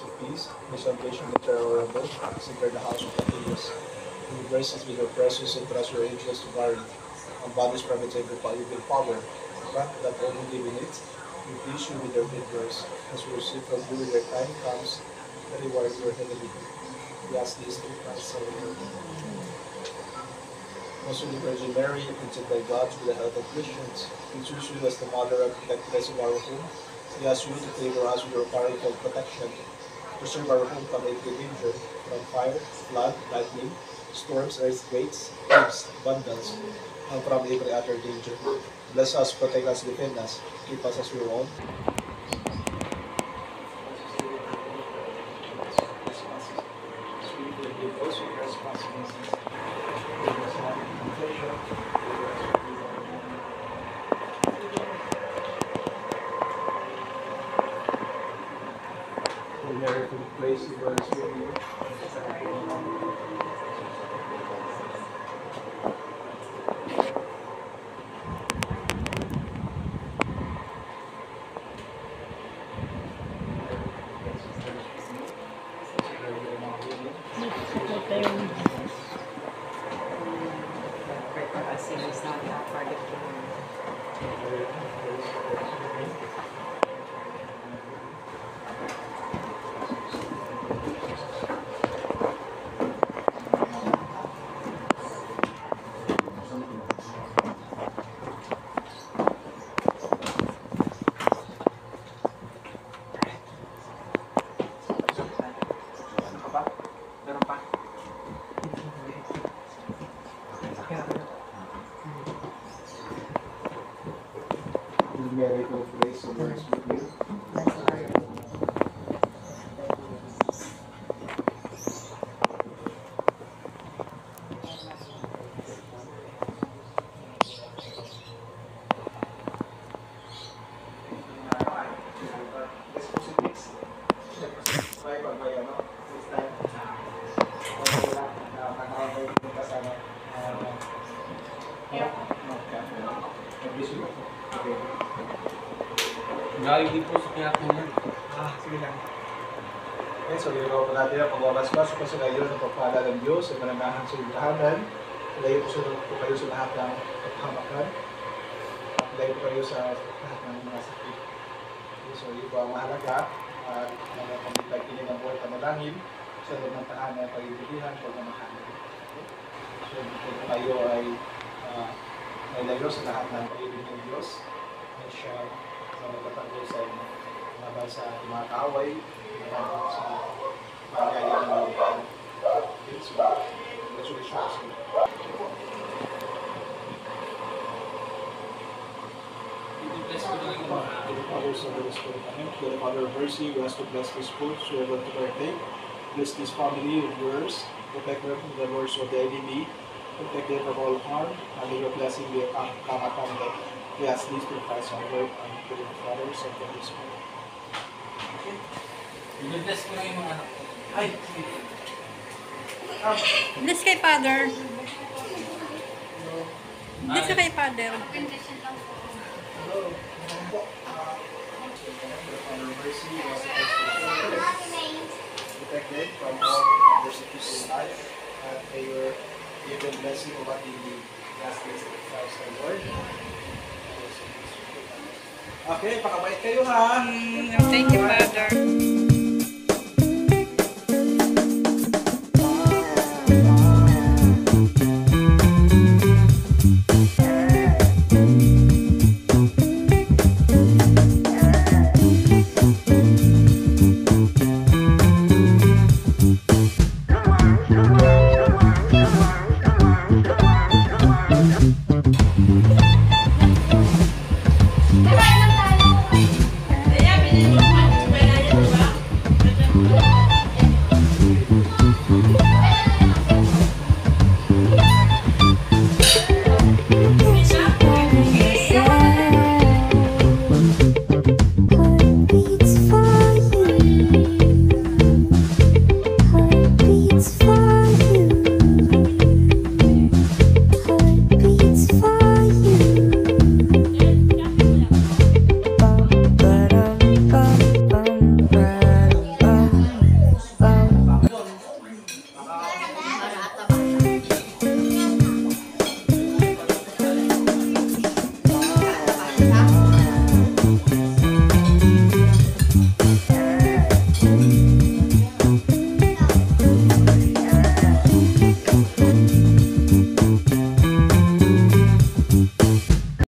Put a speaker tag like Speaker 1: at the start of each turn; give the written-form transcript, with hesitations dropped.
Speaker 1: of peace, may salvation the terrible, secure the house of happiness. In your graces with your precious and trust your angels to guard it, and bodies private every evil power. Grant that all who live in it, we please you with your good grace, as we receive from you with your kind comes, the reward of your heavenly good. We ask this through Christ our Lord. Most Holy Virgin Mary, protected by God with the help of Christians, we choose you as the mother and protectress of our home. We ask you to favor us with your powerful protection, preserve our home from every danger, from fire, flood, lightning, storms, earthquakes, thieves, vandals, and from every other danger. Bless us, protect us, defend us, keep us as your own. Mary, to the place where it's with you. Mary, to the place where it's with you.
Speaker 2: Galing din po sa pinatunan.
Speaker 1: Sige lang. Okay, so ginagawa po natin ang pagwawas-was po sa kayo ng pagpala ng Diyos sa mananahan sa tahanan. Layo po kayo sa lahat ng paghamakan. At layo po kayo sa lahat ng mga sakit. Okay, so ito ang mahalaga at mga pamilitag kinig ang buhay panalangin sa loob ng tahanan, pag-ibigyan, pagmamahal. Okay? So ito kayo ay layo sa lahat ng pag-ibig ng Diyos at siya magpapagod sa inyo laban sa mga kaaway, laban sa pagkaya ng mga resolutions. To the Father of mercy, who has to bless this food, so able to partake. Bless this family of yours, protect them from the worst of the enemy, protect them from all harm, and may your blessing be come upon them. We ask these through Christ our Lord, and to the Father, Son, and Holy Spirit. Okay.
Speaker 2: I-bless ko lang yung mga anak ko.
Speaker 1: Ay!
Speaker 3: Bless kay Father. Bless kay Father.
Speaker 1: Protect them from all persecution in life, and may your given blessing of what they need. Last days of Christ our Lord. Okay, pakabait kayo ha!
Speaker 3: Thank you, Father.